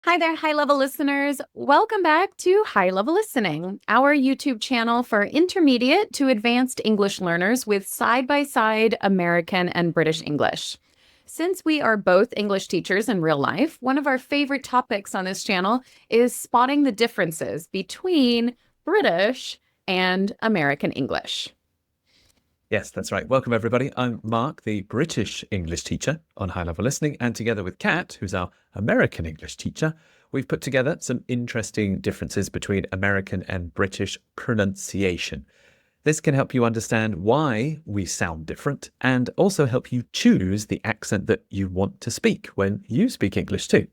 Hi there, high level listeners. Welcome back to High Level Listening, our YouTube channel for intermediate to advanced English learners with side by side American and British English. Since we are both English teachers in real life, one of our favorite topics on this channel is spotting the differences between British and American English. Yes, that's right. Welcome, everybody. I'm Mark, the British English teacher on High Level Listening, and together with Kat, who's our American English teacher, we've put together some interesting differences between American and British pronunciation. This can help you understand why we sound different and also help you choose the accent that you want to speak when you speak English too.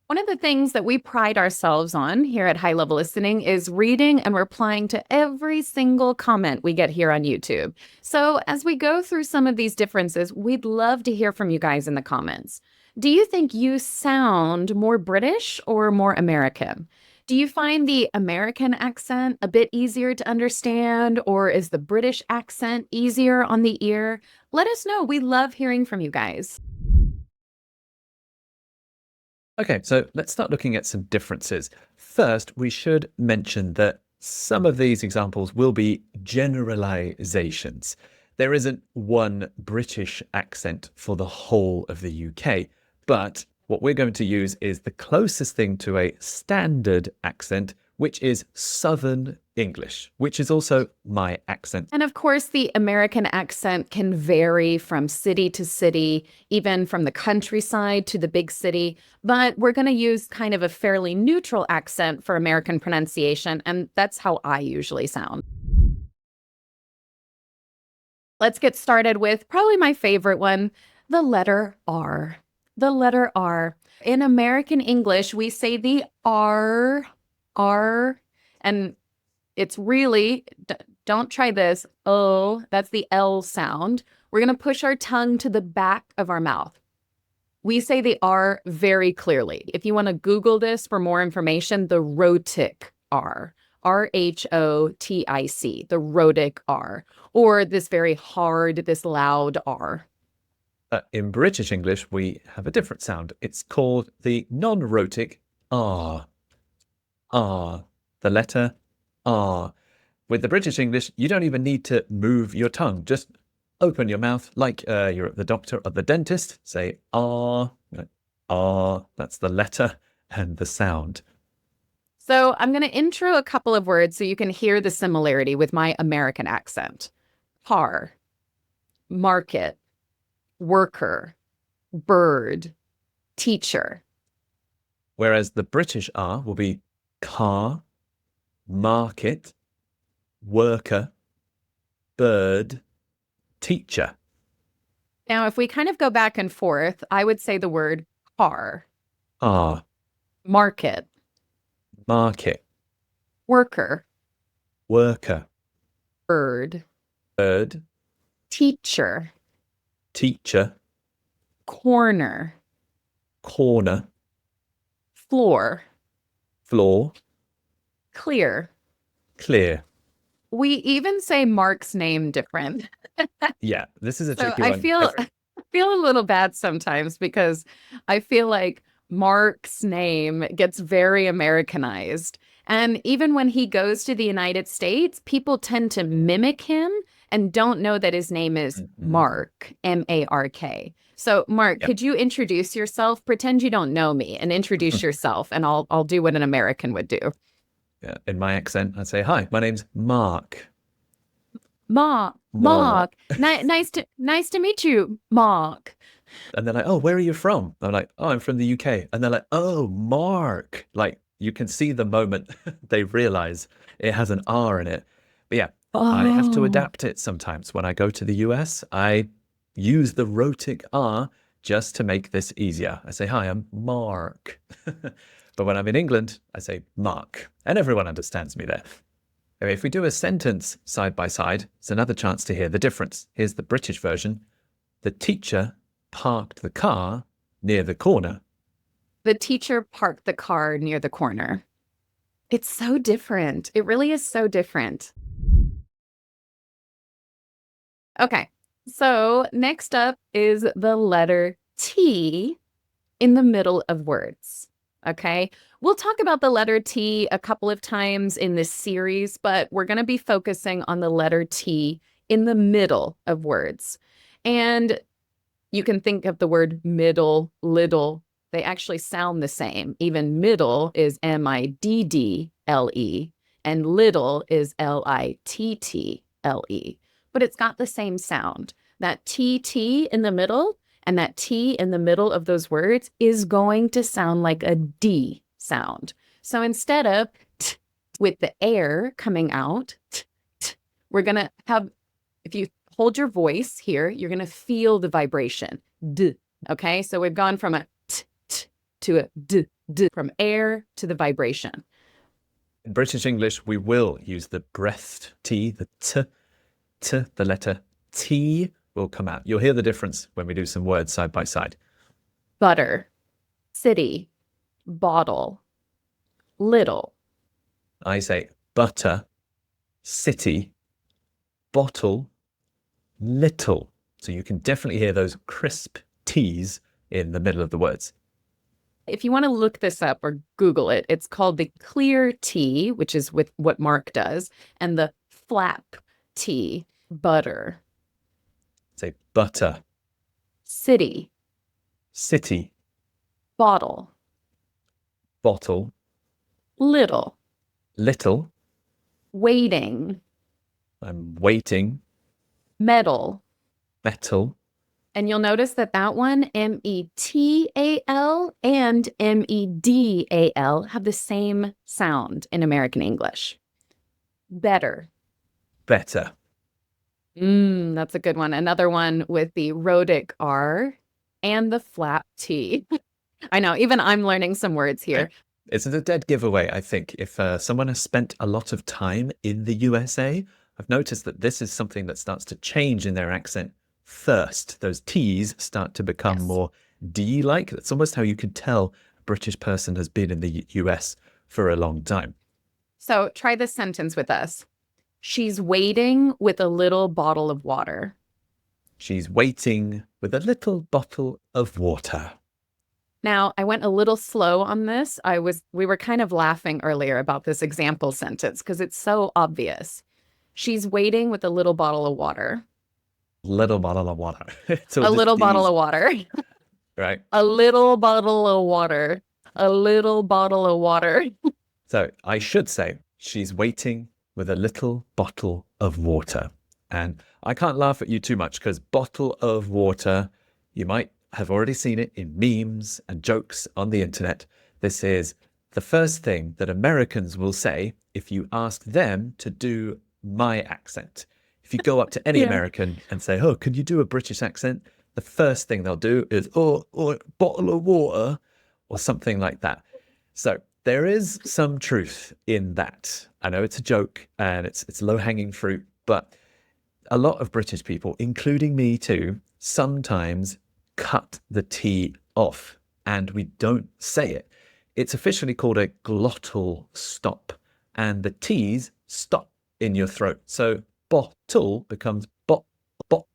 One of the things that we pride ourselves on here at High Level Listening is reading and replying to every single comment we get here on YouTube. So as we go through some of these differences, we'd love to hear from you guys in the comments. Do you think you sound more British or more American? Do you find the American accent a bit easier to understand, or is the British accent easier on the ear? Let us know. We love hearing from you guys. Okay, so let's start looking at some differences. First, we should mention that some of these examples will be generalizations. There isn't one British accent for the whole of the UK, but what we're going to use is the closest thing to a standard accent, which is Southern English, which is also my accent. And of course, the American accent can vary from city to city, even from the countryside to the big city. But we're going to use kind of a fairly neutral accent for American pronunciation, and that's how I usually sound. Let's get started with probably my favorite one, the letter R. The letter R. In American English, we say the R, and it's really, don't try this. Oh, that's the L sound. We're going to push our tongue to the back of our mouth. We say the R very clearly. If you want to Google this for more information, the rhotic R, RHOTIC, the rhotic R, or this very hard, this loud R. In British English, we have a different sound. It's called the non-rhotic R. R. The letter R. With the British English, you don't even need to move your tongue. Just open your mouth like you're at the doctor or the dentist. Say R. R. That's the letter and the sound. So I'm going to intro a couple of words so you can hear the similarity with my American accent. Car, market, worker, bird, teacher. Whereas the British R will be car, market, worker, bird, teacher. Now, if we kind of go back and forth, I would say the word car, R, market, market, worker, worker, bird, bird, teacher, teacher, corner, corner, floor, floor, clear. clear. We even say Mark's name different. Yeah, this is a So tricky I one. feel a little bad sometimes because I feel like Mark's name gets very Americanized. And even when he goes to the United States, people tend to mimic him and don't know that his name is Mark, M-A-R-K. So, Mark, Yep. could you introduce yourself? Pretend you don't know me and introduce yourself, and I'll do what an American would do. Yeah, in my accent, I'd say, hi, my name's Mark. Mark. Mark, nice to meet you, Mark. And they're like, oh, where are you from? I'm like, oh, I'm from the UK. And they're like, oh, Mark. Like, you can see the moment they realize it has an R in it. But yeah, I have to Oh. adapt it sometimes. When I go to the US, I use the rhotic R just to make this easier. I say, hi, I'm Mark. But when I'm in England, I say Mark. And everyone understands me there. Okay, if we do a sentence side by side, it's another chance to hear the difference. Here's the British version. The teacher parked the car near the corner. The teacher parked the car near the corner. It's so different. It really is so different. Okay, so next up is the letter T in the middle of words. Okay. We'll talk about the letter T a couple of times in this series, but we're going to be focusing on the letter T in the middle of words. And you can think of the word middle, little. They actually sound the same. Even middle is M-I-D-D-L-E, and little is L-I-T-T-L-E. But it's got the same sound. That T-T in the middle and that T in the middle of those words is going to sound like a D sound. So instead of t with the air coming out, we're going to have, if you hold your voice here, you're going to feel the vibration. D. Okay, so we've gone from a t to a d, from air to the vibration. In British English, we will use the breathed T, the t, the letter T will come out. You'll hear the difference when we do some words side by side. Butter, city, bottle, little. I say butter, city, bottle, little. So you can definitely hear those crisp T's in the middle of the words. If you want to look this up or Google it, it's called the clear T, which is with what Mark does, and the flap T, butter. Say butter, City, city, bottle, bottle, little, little. waiting, I'm waiting, metal. metal. And you'll notice that that one, M-E-T-A-L and M-E-D-A-L, have the same sound in American English. Better. Better. That's a good one. Another one with the rhotic R and the flap T. I know, even I'm learning some words here. It's a dead giveaway, I think. If someone has spent a lot of time in the USA, I've noticed that this is something that starts to change in their accent first. Those T's start to become more D-like. That's almost how you can tell a British person has been in the US for a long time. So try this sentence with us. She's waiting with a little bottle of water. She's waiting with a little bottle of water. Now, I went a little slow on this. We were kind of laughing earlier about this example sentence because it's so obvious. She's waiting with a little bottle of water. Little bottle of water. A little bottle of water. Right. A little bottle of water. A little bottle of water. So I should say she's waiting with a little bottle of water. And I can't laugh at you too much because bottle of water, you might have already seen it in memes and jokes on the internet. This is the first thing that Americans will say if you ask them to do my accent. If you go up to any American and say, oh, can you do a British accent? The first thing they'll do is, oh, bottle of water or something like that. So there is some truth in that. I know it's a joke and it's low-hanging fruit, but a lot of British people, including me too, sometimes cut the T off and we don't say it. It's officially called a glottal stop and the T's stop in your throat. So bottle becomes bottle.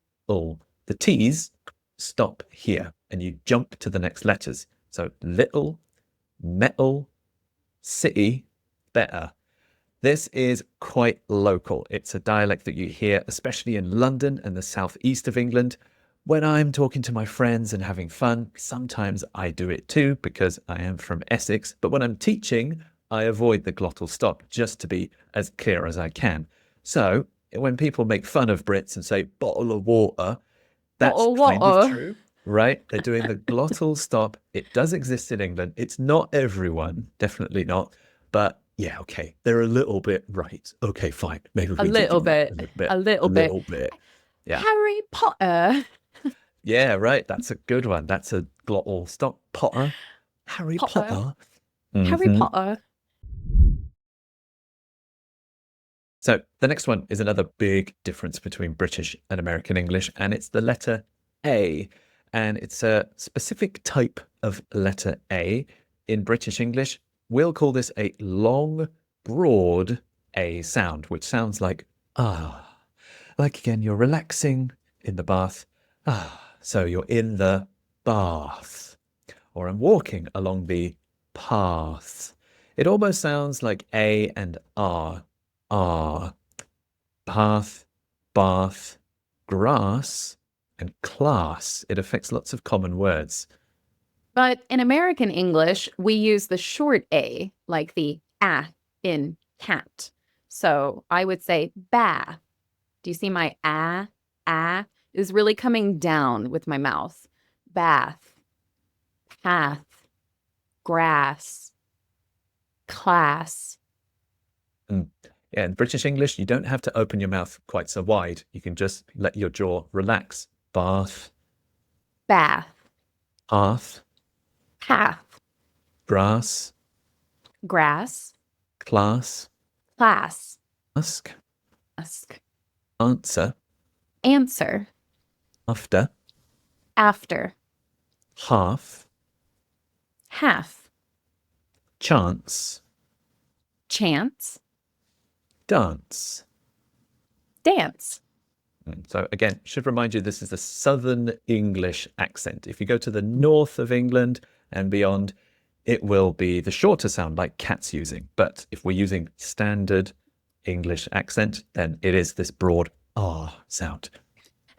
The T's stop here and you jump to the next letters. So little, metal, city, better. This is quite local. It's a dialect that you hear, especially in London and the southeast of England. When I'm talking to my friends and having fun, sometimes I do it too because I am from Essex. But when I'm teaching, I avoid the glottal stop just to be as clear as I can. So when people make fun of Brits and say bottle of water, that's kind of true, right? They're doing the glottal stop. It does exist in England. It's not everyone, definitely not. But yeah, okay, they're a little bit right. Okay, fine. Maybe a little bit. Yeah. Harry Potter. Yeah, right. That's a good one. That's a glottal stop. Potter. Harry Potter. Harry Potter. So the next one is another big difference between British and American English, and it's the letter A. And it's a specific type of letter A. In British English, we'll call this a long, broad A sound, which sounds like ah. Like again, you're relaxing in the bath. Ah, so you're in the bath. Or I'm walking along the path. It almost sounds like A and R. R. Path, bath, grass, and class. It affects lots of common words. But in American English, we use the short A, like the in cat. So I would say bath. Do you see my is really coming down with my mouth? Bath, path, grass, class. Yeah, in British English, you don't have to open your mouth quite so wide. You can just let your jaw relax. Bath, Bath, path, path, grass, grass, class, class, ask, ask, answer, answer, after, after, half, half, chance, chance, dance. dance. So again, should remind you this is the Southern English accent. If you go to the north of England and beyond, it will be the shorter sound like cat's using. But if we're using standard English accent, then it is this broad R sound.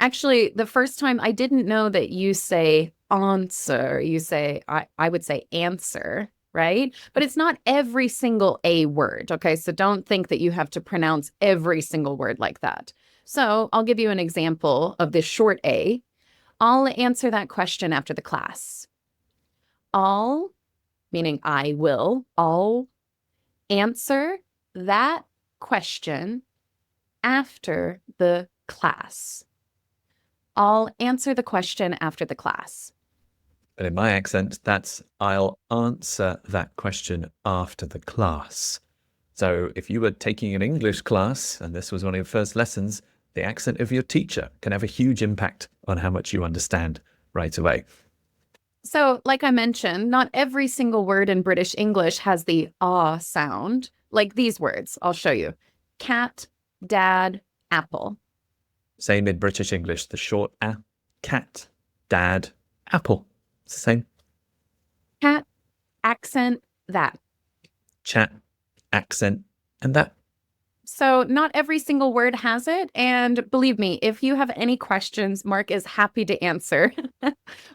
Actually, the first time I didn't know that you say answer, you say, I would say answer, right? But it's not every single A word, okay? So don't think that you have to pronounce every single word like that. So I'll give you an example of this short A. I'll answer that question after the class. I'll, meaning I will, I'll answer that question after the class. I'll answer the question after the class. But in my accent, that's I'll answer that question after the class. So if you were taking an English class and this was one of your first lessons, the accent of your teacher can have a huge impact on how much you understand right away. So, like I mentioned, not every single word in British English has the ah sound, like these words. I'll show you. Cat, dad, apple. Same in British English, the short a, cat, dad, apple. It's the same. Cat, accent, that. Chat, accent, and that. So not every single word has it. And believe me, if you have any questions, Mark is happy to answer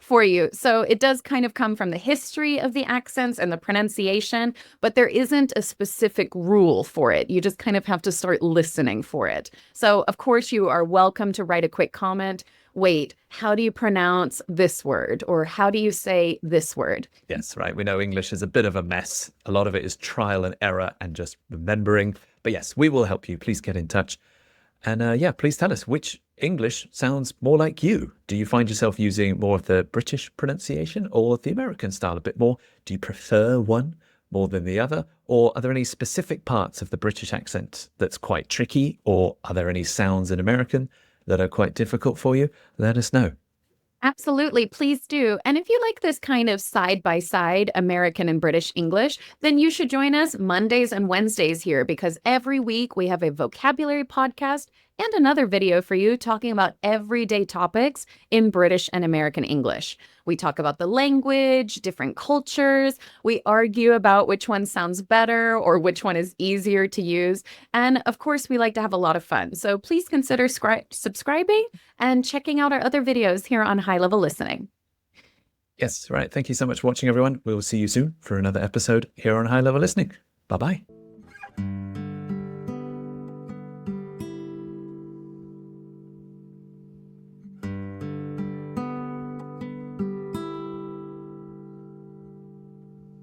for you. So it does kind of come from the history of the accents and the pronunciation, but there isn't a specific rule for it. You just kind of have to start listening for it. So of course you are welcome to write a quick comment. Wait, how do you pronounce this word? Or how do you say this word? Yes, right. We know English is a bit of a mess. A lot of it is trial and error and just remembering. But yes, we will help you. Please get in touch. And yeah, please tell us which English sounds more like you. Do you find yourself using more of the British pronunciation or the American style a bit more? Do you prefer one more than the other? Or are there any specific parts of the British accent that's quite tricky? Or are there any sounds in American that are quite difficult for you? Let us know. Absolutely, please do. And if you like this kind of side-by-side American and British English, then you should join us Mondays and Wednesdays here because every week we have a vocabulary podcast and another video for you talking about everyday topics in British and American English. We talk about the language, different cultures. We argue about which one sounds better or which one is easier to use. And of course, we like to have a lot of fun. So please consider subscribing and checking out our other videos here on High Level Listening. Yes, right. Thank you so much for watching, everyone. We will see you soon for another episode here on High Level Listening. Bye-bye.